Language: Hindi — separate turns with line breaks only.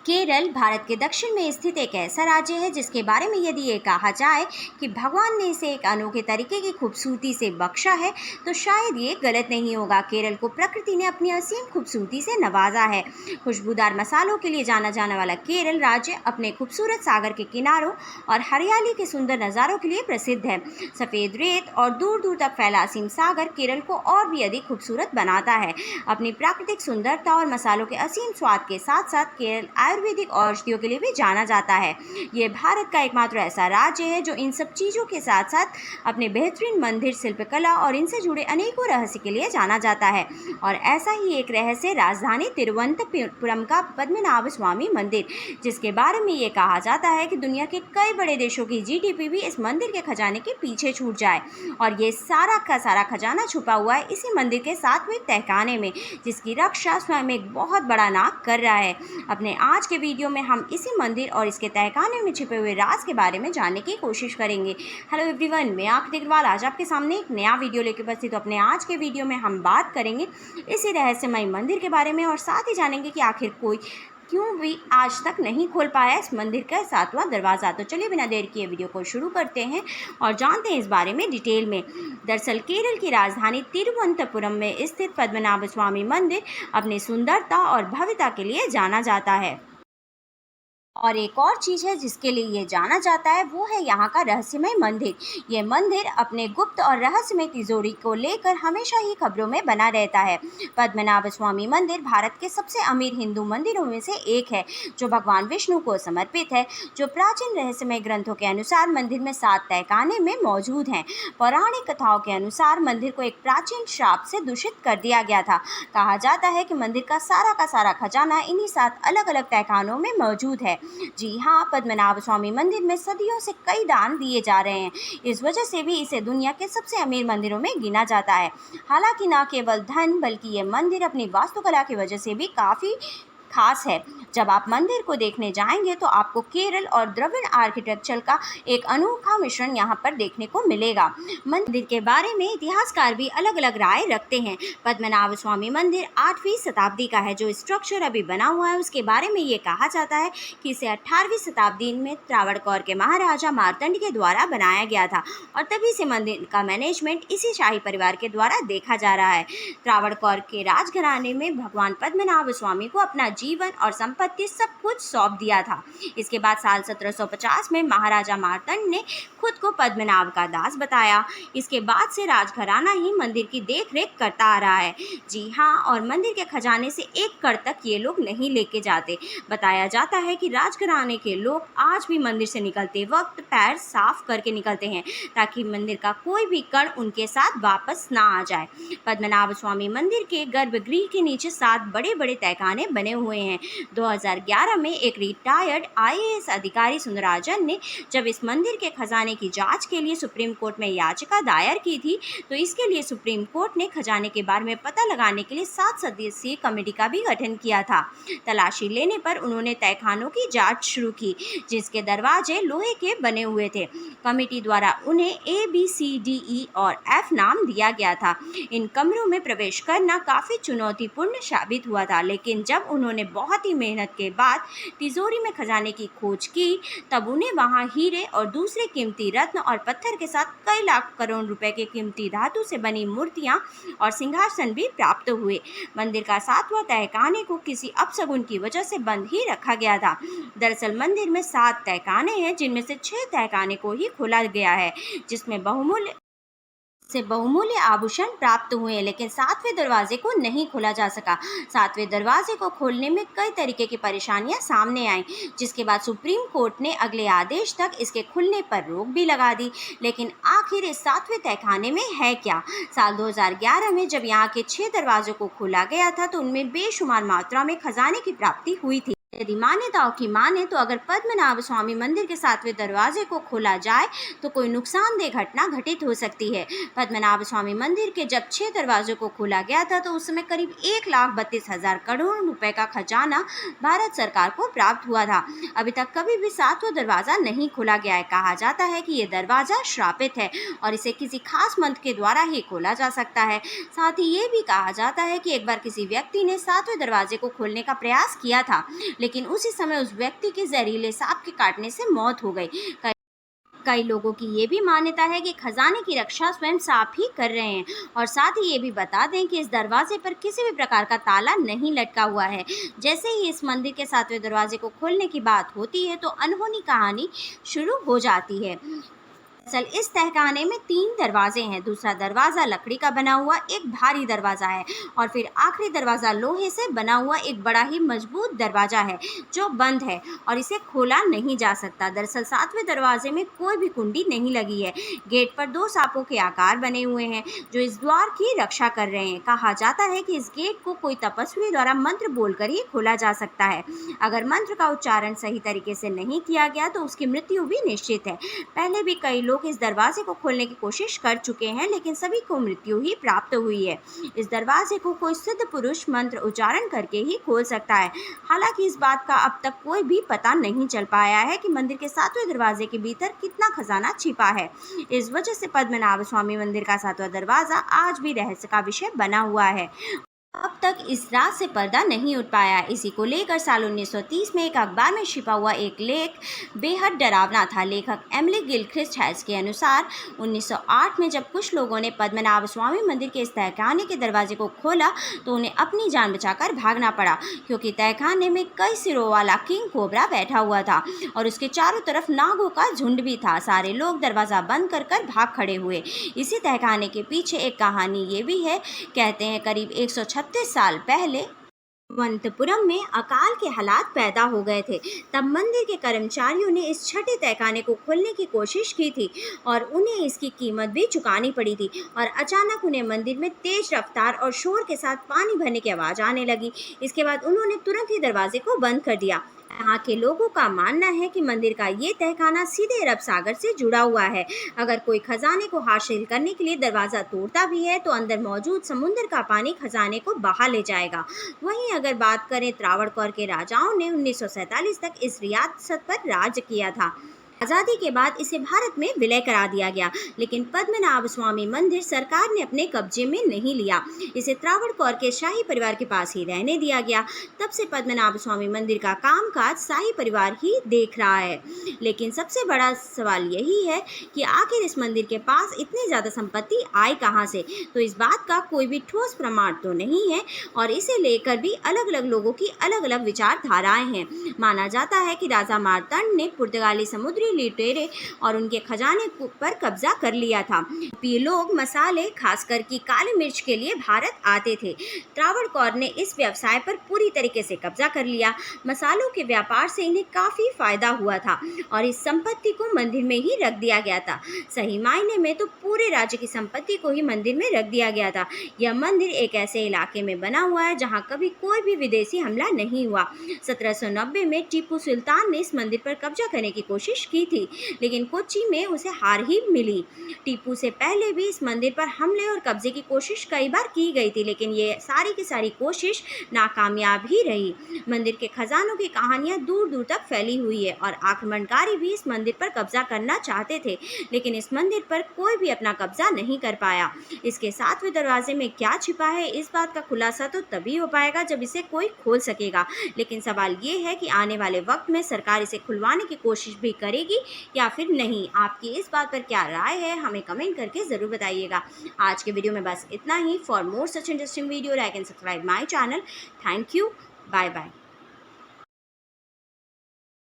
केरल भारत के दक्षिण में स्थित एक ऐसा राज्य है जिसके बारे में यदि ये कहा जाए कि भगवान ने इसे एक अनोखे तरीके की खूबसूरती से बख्शा है तो शायद ये गलत नहीं होगा। केरल को प्रकृति ने अपनी असीम खूबसूरती से नवाजा है। खुशबूदार मसालों के लिए जाना जाने वाला केरल राज्य अपने खूबसूरत सागर के किनारों और हरियाली के सुंदर नज़ारों के लिए प्रसिद्ध है। सफ़ेद रेत और दूर दूर तक फैला असीम सागर केरल को और भी अधिक खूबसूरत बनाता है। अपनी प्राकृतिक सुंदरता और मसालों के असीम स्वाद के साथ साथ केरल आयुर्वेदिक औषधियों के लिए भी जाना जाता है। ये भारत का एकमात्र ऐसा राज्य है जो इन सब चीज़ों के साथ साथ अपने बेहतरीन मंदिर, शिल्पकला और इनसे जुड़े अनेकों रहस्य के लिए जाना जाता है। और ऐसा ही एक रहस्य राजधानी तिरुवनंतपुरम का पद्मनाभ स्वामी मंदिर, जिसके बारे में ये कहा जाता है कि दुनिया के कई बड़े देशों की जीडीपी भी इस मंदिर के खजाने के पीछे छूट जाए। और ये सारा का सारा खजाना छुपा हुआ है इसी मंदिर के 7वें तहखाने में, जिसकी रक्षा स्वयं एक बहुत बड़ा नाग कर रहा है। अपने आज के वीडियो में हम इसी मंदिर और इसके तहखाने में छिपे हुए राज के बारे में जानने की कोशिश करेंगे। हेलो एवरीवन, मैं आकृति अग्रवाल आज आपके सामने एक नया वीडियो लेकर उपस्थित हूं। अपने आज के वीडियो में हम बात करेंगे इसी रहस्यमय मंदिर के बारे में और साथ ही जानेंगे कि आखिर कोई क्यों भी आज तक नहीं खोल पाया इस मंदिर का 7वां दरवाज़ा। तो चलिए बिना देर किए वीडियो को शुरू करते हैं और जानते हैं इस बारे में डिटेल में। दरअसल केरल की राजधानी तिरुवनंतपुरम में स्थित पद्मनाभ स्वामी मंदिर अपनी सुंदरता और भव्यता के लिए जाना जाता है। और एक और चीज़ है जिसके लिए ये जाना जाता है वो है यहाँ का रहस्यमय मंदिर। ये मंदिर अपने गुप्त और रहस्यमय तिजोरी को लेकर हमेशा ही खबरों में बना रहता है। पद्मनाभ स्वामी मंदिर भारत के सबसे अमीर हिंदू मंदिरों में से एक है जो भगवान विष्णु को समर्पित है। जो प्राचीन रहस्यमय ग्रंथों के अनुसार मंदिर में 7 तहखाने में मौजूद हैं। पौराणिक कथाओं के अनुसार मंदिर को एक प्राचीन श्राप से दूषित कर दिया गया था। कहा जाता है कि मंदिर का सारा खजाना इन्हीं 7 अलग अलग तहखानों में मौजूद है। जी हाँ, पद्मनाभ स्वामी मंदिर में सदियों से कई दान दिए जा रहे हैं। इस वजह से भी इसे दुनिया के सबसे अमीर मंदिरों में गिना जाता है। हालांकि न केवल धन बल्कि ये मंदिर अपनी वास्तुकला की वजह से भी काफ़ी खास है। जब आप मंदिर को देखने जाएंगे तो आपको केरल और द्रविड़ आर्किटेक्चर का एक अनोखा मिश्रण यहाँ पर देखने को मिलेगा। मंदिर के बारे में इतिहासकार भी अलग अलग राय रखते हैं। पद्मनाभ स्वामी मंदिर 8वीं शताब्दी का है। जो स्ट्रक्चर अभी बना हुआ है उसके बारे में ये कहा जाता है कि इसे 18वीं शताब्दी में त्रावणकोर के महाराजा मार्तंड के द्वारा बनाया गया था और तभी से मंदिर का मैनेजमेंट इसी शाही परिवार के द्वारा देखा जा रहा है। त्रावणकोर के राजघराने में भगवान पद्मनाभ स्वामी को अपना जीवन और संपत्ति सब कुछ सौंप दिया था। इसके बाद साल 1750 में महाराजा मार्तंड ने खुद को पद्मनाभ का दास बताया। इसके बाद से राजघराना ही मंदिर की देखरेख करता आ रहा है। जी हाँ, और मंदिर के खजाने से एक कण तक ये लोग नहीं लेके जाते। बताया जाता है कि राजघराने के लोग आज भी मंदिर से निकलते वक्त पैर साफ करके निकलते हैं ताकि मंदिर का कोई भी कण उनके साथ वापस ना आ जाए। पद्मनाभ स्वामी मंदिर के गर्भगृह के नीचे 7 बड़े बड़े तहखाने बने हुए हैं। 2011 में एक रिटायर्ड IAS अधिकारी सुंदराजन ने जब इस मंदिर के खजाने की जांच के लिए सुप्रीम कोर्ट में याचिका दायर की थी तो इसके लिए सुप्रीम कोर्ट ने खजाने के बारे में पता लगाने के लिए 7 सदस्यीय कमेटी का भी गठन किया था। तलाशी लेने पर उन्होंने तहखानों की जांच शुरू की जिसके दरवाजे लोहे के बने हुए थे। कमेटी द्वारा उन्हें ABCDE और F नाम दिया गया था। इन कमरों में प्रवेश करना काफ़ी चुनौतीपूर्ण साबित हुआ था, लेकिन जब उन्होंने बहुत ही मेहनत के बाद तिजोरी में खजाने की खोज की तब उन्हें वहां हीरे और दूसरे कीमती रत्न और पत्थर के साथ कई लाख करोड़ रुपए के कीमती धातु से बनी मूर्तियां और सिंहासन भी प्राप्त हुए। मंदिर का 7वां तहखाने को किसी अपशगुन की वजह से बंद ही रखा गया था। दरअसल मंदिर में 7 तहखाने हैं जिनमें से 6 तहखाने को ही खोला गया है जिसमें बहुमूल्य आभूषण प्राप्त हुए, लेकिन 7वें दरवाजे को नहीं खोला जा सका। 7वें दरवाजे को खोलने में कई तरीके की परेशानियां सामने आईं, जिसके बाद सुप्रीम कोर्ट ने अगले आदेश तक इसके खुलने पर रोक भी लगा दी। लेकिन आखिर इस 7वें तहखाने में है क्या? साल 2011 में जब यहाँ के 6 दरवाजों को खोला गया था तो उनमें बेशुमार मात्रा में खजाने की प्राप्ति हुई थी। यदि मान्यताओं की माने तो अगर पद्मनाभ स्वामी मंदिर के 7वें दरवाजे को खोला जाए तो कोई नुकसानदेह घटना घटित हो सकती है। पद्मनाभ स्वामी मंदिर के जब 6 दरवाजों को खोला गया था तो उस समय करीब 1,32,000 करोड़ रुपए का खजाना भारत सरकार को प्राप्त हुआ था। अभी तक कभी भी 7वां दरवाजा नहीं खोला गया है। कहा जाता है कि यह दरवाजा श्रापित है और इसे किसी खास मंत्र के द्वारा ही खोला जा सकता है। साथ ही ये भी कहा जाता है कि एक बार किसी व्यक्ति ने 7वें दरवाजे को खोलने का प्रयास किया था, लेकिन उसी समय उस व्यक्ति की जहरीले सांप के काटने से मौत हो गई। कई लोगों की ये भी मान्यता है कि खजाने की रक्षा स्वयं सांप ही कर रहे हैं। और साथ ही ये भी बता दें कि इस दरवाजे पर किसी भी प्रकार का ताला नहीं लटका हुआ है। जैसे ही इस मंदिर के 7वें दरवाजे को खोलने की बात होती है तो अनहोनी कहानी शुरू हो जाती है। दरअसल इस तहखाने में 3 दरवाजे हैं। दूसरा दरवाज़ा लकड़ी का बना हुआ एक भारी दरवाज़ा है और फिर आखिरी दरवाज़ा लोहे से बना हुआ एक बड़ा ही मजबूत दरवाज़ा है जो बंद है और इसे खोला नहीं जा सकता। दरअसल 7वें दरवाजे में कोई भी कुंडी नहीं लगी है। गेट पर 2 सांपों के आकार बने हुए हैं जो इस द्वार की रक्षा कर रहे हैं। कहा जाता है कि इस गेट को कोई तपस्वी द्वारा मंत्र बोलकर ही खोला जा सकता है। अगर मंत्र का उच्चारण सही तरीके से नहीं किया गया तो उसकी मृत्यु भी निश्चित है। पहले भी कई लोग इस दरवाजे को खोलने की कोशिश कर चुके हैं लेकिन सभी को मृत्यु ही प्राप्त हुई है। इस दरवाजे को कोई सिद्ध पुरुष मंत्र उच्चारण करके ही खोल सकता है। हालांकि इस बात का अब तक कोई भी पता नहीं चल पाया है कि मंदिर के 7वें दरवाजे के भीतर कितना खजाना छिपा है। इस वजह से पद्मनाभ स्वामी मंदिर का 7वां दरवाजा आज भी रहस्य का विषय बना हुआ है। अब तक इस राज से पर्दा नहीं उठ पाया। इसी को लेकर साल 1930 में एक अखबार में छिपा हुआ एक लेख बेहद डरावना था। लेखक एमिली गिलक्रिस्ट हैस के अनुसार 1908 में जब कुछ लोगों ने पद्मनाभ स्वामी मंदिर के इस तहखाने के दरवाजे को खोला तो उन्हें अपनी जान बचाकर भागना पड़ा, क्योंकि तहखाने में कई सिरों वाला किंग कोबरा बैठा हुआ था और उसके चारों तरफ नागों का झुंड भी था। सारे लोग दरवाज़ा बंद कर भाग खड़े हुए। इसी तहखाने के पीछे एक कहानी ये भी है। कहते हैं करीब 136 साल पहले तिरुवनंतपुरम में अकाल के हालात पैदा हो गए थे। तब मंदिर के कर्मचारियों ने इस छठे तहखाने को खोलने की कोशिश की थी और उन्हें इसकी कीमत भी चुकानी पड़ी थी। और अचानक उन्हें मंदिर में तेज रफ्तार और शोर के साथ पानी भरने की आवाज़ आने लगी। इसके बाद उन्होंने तुरंत ही दरवाजे को बंद कर दिया। यहाँ के लोगों का मानना है कि मंदिर का ये तहखाना सीधे अरब सागर से जुड़ा हुआ है। अगर कोई खजाने को हासिल करने के लिए दरवाज़ा तोड़ता भी है तो अंदर मौजूद समुद्र का पानी खजाने को बहा ले जाएगा। वहीं अगर बात करें त्रावणकोर के राजाओं ने 1947 तक इस रियासत पर राज किया था। आज़ादी के बाद इसे भारत में विलय करा दिया गया, लेकिन पद्मनाभ स्वामी मंदिर सरकार ने अपने कब्जे में नहीं लिया। इसे त्रावणकोर के शाही परिवार के पास ही रहने दिया गया। तब से पद्मनाभ स्वामी मंदिर का कामकाज शाही परिवार ही देख रहा है। लेकिन सबसे बड़ा सवाल यही है कि आखिर इस मंदिर के पास इतनी ज़्यादा संपत्ति आई कहाँ से। तो इस बात का कोई भी ठोस प्रमाण तो नहीं है और इसे लेकर भी अलग अलग लोगों की अलग अलग विचारधाराएं हैं। माना जाता है कि राजा मार्तंड ने पुर्तगाली समुद्री लुटेरे और उनके खजाने पर कब्जा कर लिया था। ये लोग मसाले खासकर की काली मिर्च के लिए भारत आते थे। त्रावणकोर ने इस व्यवसाय पर पूरी तरीके से कब्जा कर लिया। मसालों के व्यापार से इन्हें काफी फायदा हुआ था और इस संपत्ति को मंदिर में ही रख दिया गया था। सही मायने में तो पूरे राज्य की संपत्ति को ही मंदिर में रख दिया गया था। यह मंदिर एक ऐसे इलाके में बना हुआ है जहाँ कभी कोई भी विदेशी हमला नहीं हुआ। 1790 में टीपू सुल्तान ने इस मंदिर पर कब्जा करने की कोशिश की थी, लेकिन कोच्चि में उसे हार ही मिली। टीपू से पहले भी इस मंदिर पर हमले और कब्जे की कोशिश कई बार की गई थी, लेकिन ये सारी की सारी कोशिश नाकामयाब ही रही। मंदिर के खजानों की कहानियां दूर दूर तक फैली हुई है और आक्रमणकारी भी इस मंदिर पर कब्जा करना चाहते थे, लेकिन इस मंदिर पर कोई भी अपना कब्जा नहीं कर पाया। इसके 7वें दरवाजे में क्या छिपा है, इस बात का खुलासा तो तभी हो पाएगा जब इसे कोई खोल सकेगा। लेकिन सवाल ये है कि आने वाले वक्त में सरकार इसे खुलवाने की कोशिश भी करेगी या फिर नहीं। आपकी इस बात पर क्या राय है, हमें कमेंट करके ज़रूर बताइएगा। आज के वीडियो में बस इतना ही। For more such interesting video like and subscribe my channel. Thank you. Bye bye.